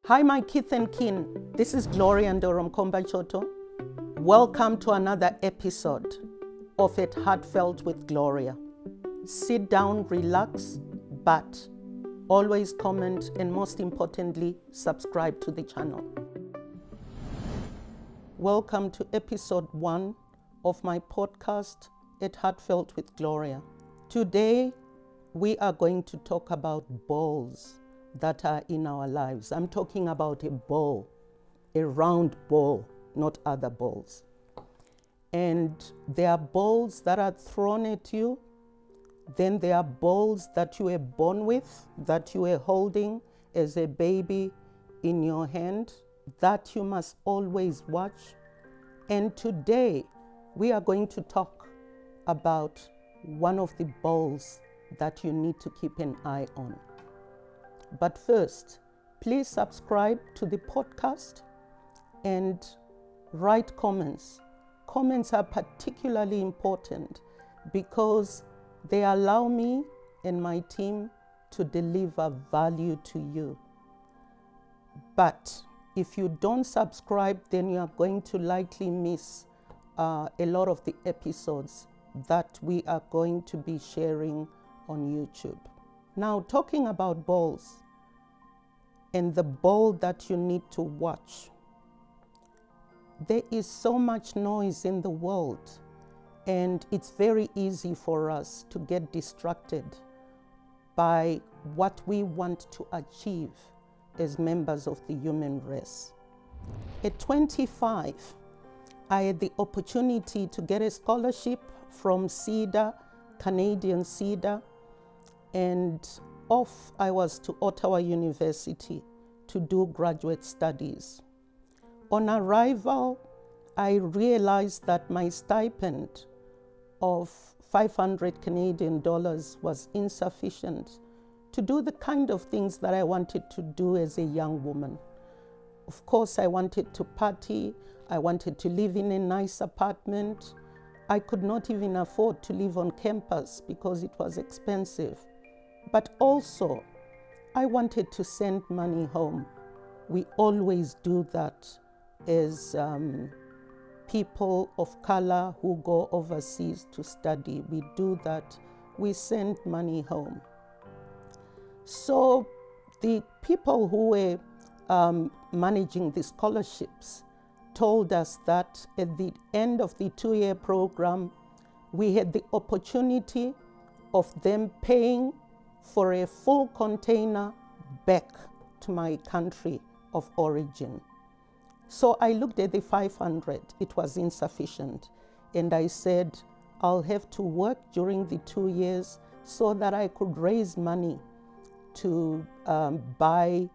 Hi, my kith and kin. This is Gloria Ndoro-Mkombachoto. Welcome to another episode of It Heartfelt with Gloria. Sit down, relax, but always comment and most importantly, subscribe to the channel. Welcome to episode 1 of my podcast, It Heartfelt with Gloria. Today, we are going to talk about balls that are in our lives. I'm talking about a ball, a round ball, not other balls. And there are balls that are thrown at you. Then there are balls that you were born with, that you were holding as a baby in your hand, that you must always watch. And today, we are going to talk about one of the balls that you need to keep an eye on. But first, please subscribe to the podcast and write comments. Comments are particularly important because they allow me and my team to deliver value to you. But if you don't subscribe, then you are going to likely miss a lot of the episodes that we are going to be sharing on YouTube. Now, talking about balls and the ball that you need to watch, there is so much noise in the world, and it's very easy for us to get distracted by what we want to achieve as members of the human race. At 25, I had the opportunity to get a scholarship from CEDA, Canadian CEDA, and off I was to Ottawa University to do graduate studies. On arrival, I realized that my stipend of 500 Canadian dollars was insufficient to do the kind of things that I wanted to do as a young woman. Of course, I wanted to party. I wanted to live in a nice apartment. I could not even afford to live on campus because it was expensive. But also, I wanted to send money home. We always do that as people of color who go overseas to study. We do that. We send money home. So the people who were managing the scholarships told us that at the end of the 2-year program, we had the opportunity of them paying for a full container back to my country of origin. So I looked at the 500, it was insufficient. And I said, I'll have to work during the 2 years so that I could raise money to buy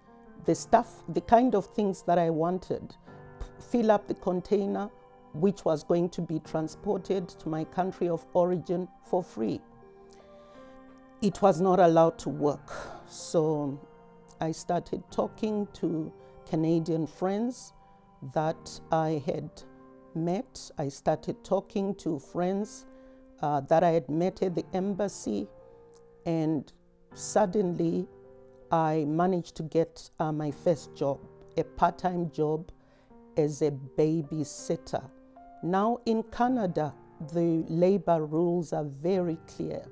the stuff, the kind of things that I wanted, fill up the container, which was going to be transported to my country of origin for free. It was not allowed to work. So I started talking to Canadian friends that I had met. I started talking to friends that I had met at the embassy, and suddenly I managed to get my first job, a part-time job as a babysitter. Now in Canada, the labor rules are very clear.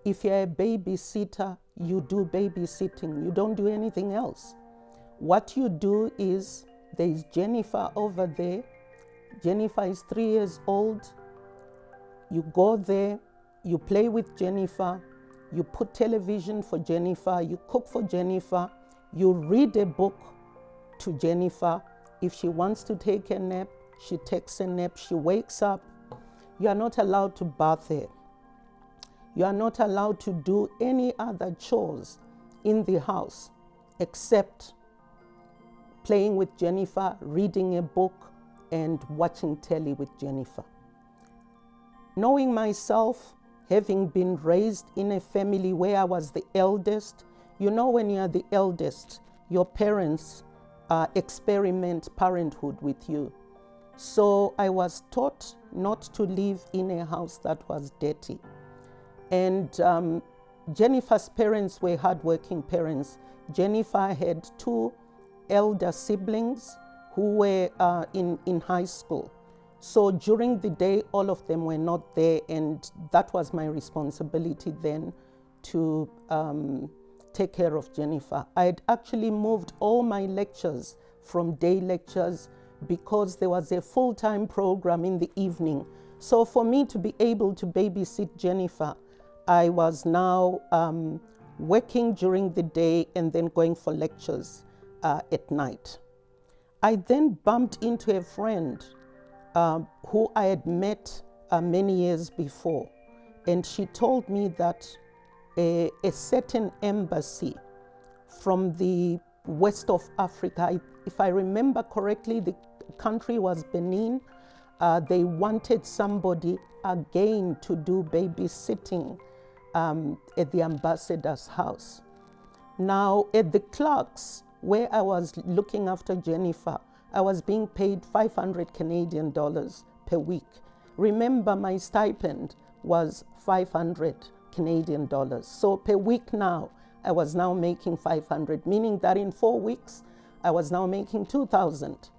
If you're a babysitter, you do babysitting. You don't do anything else. What you do is, there's Jennifer over there. Jennifer is 3 years old. You go there, you play with Jennifer, you put television for Jennifer, you cook for Jennifer, you read a book to Jennifer. If she wants to take a nap, she takes a nap, she wakes up. You are not allowed to bath her. You are not allowed to do any other chores in the house except playing with Jennifer, reading a book, and watching telly with Jennifer. Knowing myself, having been raised in a family where I was the eldest, you know, when you are the eldest, your parents experiment parenthood with you. So I was taught not to live in a house that was dirty. And Jennifer's parents were hardworking parents. Jennifer had 2 elder siblings who were in high school. So during the day, all of them were not there, and that was my responsibility then to take care of Jennifer. I had actually moved all my lectures from day lectures because there was a full-time program in the evening. So for me to be able to babysit Jennifer, I was now working during the day and then going for lectures at night. I then bumped into a friend who I had met many years before, and she told me that a certain embassy from the west of Africa, if I remember correctly, the country was Benin. They wanted somebody again to do babysitting at the ambassador's house. Now, at the Clarks, where I was looking after Jennifer, I was being paid 500 Canadian dollars per week. Remember, my stipend was 500 Canadian dollars. So per week now, I was now making 500, meaning that in 4 weeks, I was now making 2,000.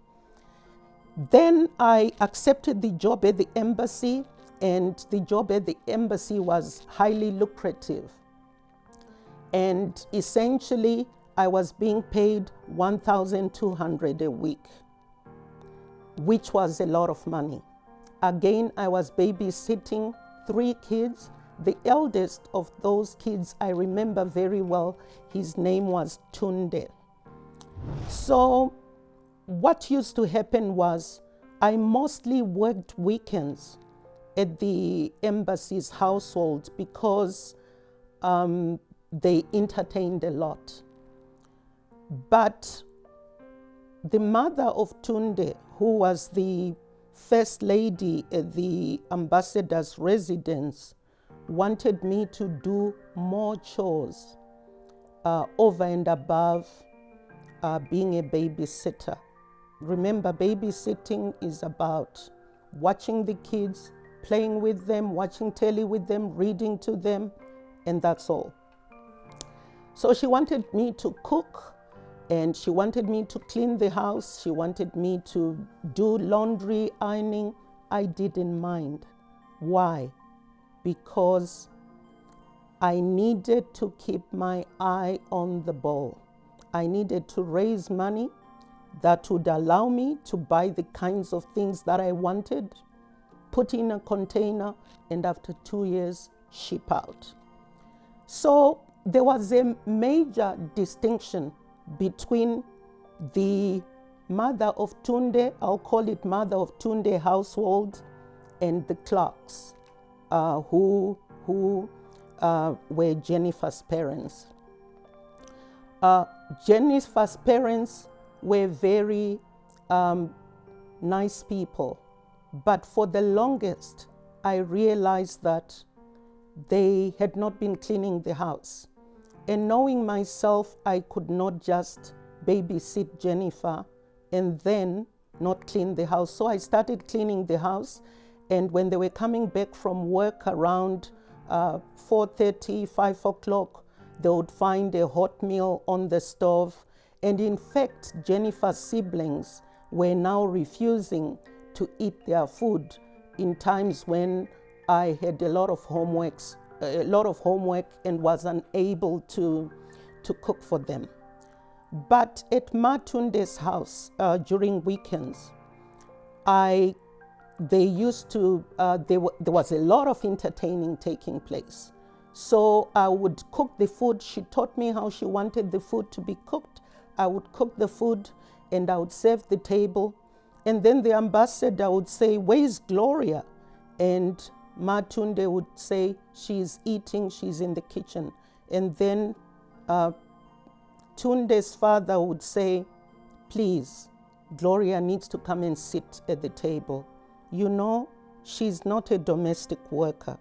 Then I accepted the job at the embassy, and the job at the embassy was highly lucrative. And essentially, I was being paid 1,200 a week, which was a lot of money. Again, I was babysitting 3 kids. The eldest of those kids, I remember very well, his name was Tunde. So what used to happen was I mostly worked weekends at the embassy's household because they entertained a lot. But the mother of Tunde, who was the first lady at the ambassador's residence, wanted me to do more chores over and above being a babysitter. Remember, babysitting is about watching the kids, playing with them, watching telly with them, reading to them, and that's all. So she wanted me to cook, and she wanted me to clean the house. She wanted me to do laundry, ironing. I didn't mind. Why? Because I needed to keep my eye on the ball. I needed to raise money that would allow me to buy the kinds of things that I wanted, put in a container, and after 2 years, ship out. So there was a major distinction between the mother of Tunde, I'll call it mother of Tunde household, and the Clarks, who were Jennifer's parents. Jennifer's parents were very nice people, but for the longest, I realized that they had not been cleaning the house. And knowing myself, I could not just babysit Jennifer and then not clean the house. So I started cleaning the house, and when they were coming back from work around 4:30, 5 o'clock, they would find a hot meal on the stove. And in fact, Jennifer's siblings were now refusing to eat their food in times when I had a lot of homework and was unable to cook for them. But at Matunde's house during weekends, there was a lot of entertaining taking place. So I would cook the food. She taught me how she wanted the food to be cooked. I would cook the food and I would serve the table. And then the ambassador would say, "Where's Gloria?" And Matunde would say, "She's eating, she's in the kitchen." And then Tunde's father would say, "Please, Gloria needs to come and sit at the table. You know, she's not a domestic worker.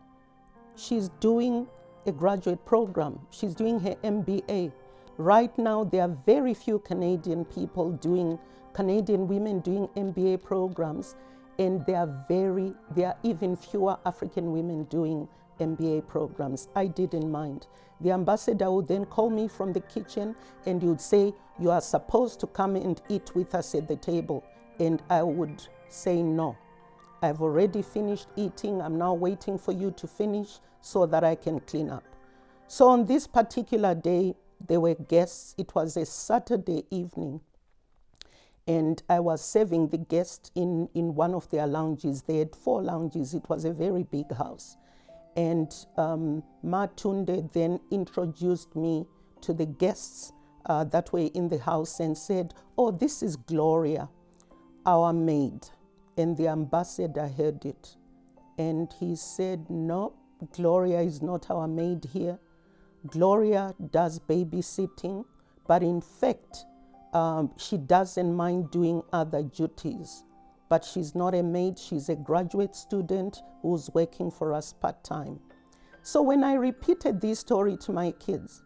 She's doing a graduate program. She's doing her MBA. Right now, there are very few Canadian women doing MBA programs, and there are even fewer African women doing MBA programs. I didn't mind. The ambassador would then call me from the kitchen and he would say, "You are supposed to come and eat with us at the table." And I would say, "No, I've already finished eating. I'm now waiting for you to finish so that I can clean up." So on this particular day, there were guests. It was a Saturday evening. And I was serving the guests in one of their lounges. They had 4 lounges. It was a very big house. And Matunde then introduced me to the guests that were in the house and said, "Oh, this is Gloria, our maid." And the ambassador heard it. And he said, "No, Gloria is not our maid here. Gloria does babysitting, but in fact, she doesn't mind doing other duties. But she's not a maid, she's a graduate student who's working for us part-time." So when I repeated this story to my kids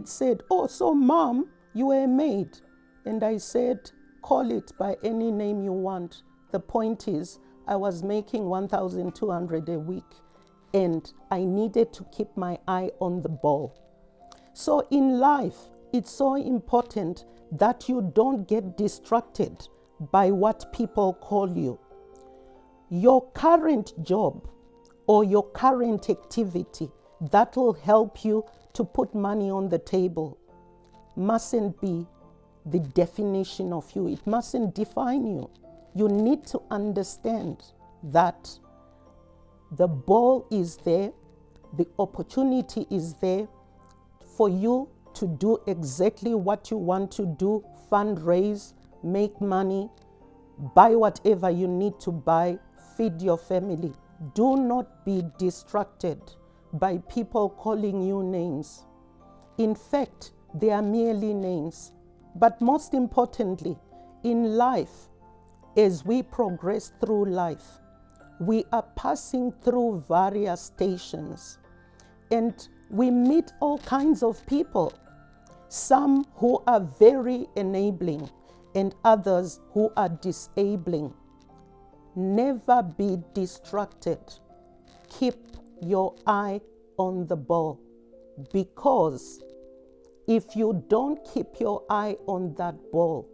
said, "Oh, so Mom, you were a maid." And I said, "Call it by any name you want. The point is, I was making 1,200 a week and I needed to keep my eye on the ball." So in life, it's so important that you don't get distracted by what people call you. Your current job or your current activity that will help you to put money on the table mustn't be the definition of you. It mustn't define you. You need to understand that the ball is there, the opportunity is there for you to do exactly what you want to do, fundraise, make money, buy whatever you need to buy, feed your family. Do not be distracted by people calling you names. In fact, they are merely names. But most importantly, in life, as we progress through life, we are passing through various stations and we meet all kinds of people. Some who are very enabling and others who are disabling. Never be distracted. Keep your eye on the ball, because if you don't keep your eye on that ball,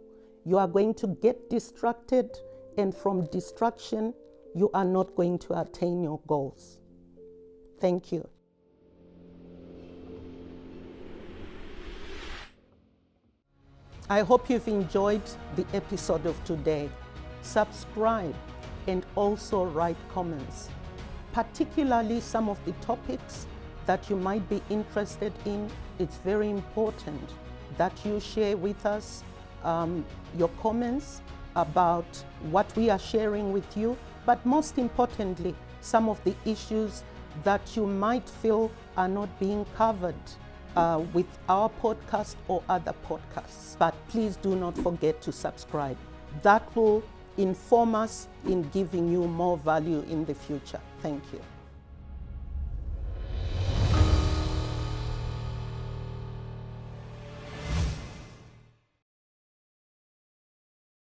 you are going to get distracted, and from distraction, you are not going to attain your goals. Thank you. I hope you've enjoyed the episode of today. Subscribe and also write comments, particularly some of the topics that you might be interested in. It's very important that you share with us your comments about what we are sharing with you, but most importantly, some of the issues that you might feel are not being covered with our podcast or other podcasts. But please do not forget to subscribe. That will inform us in giving you more value in the future. Thank you.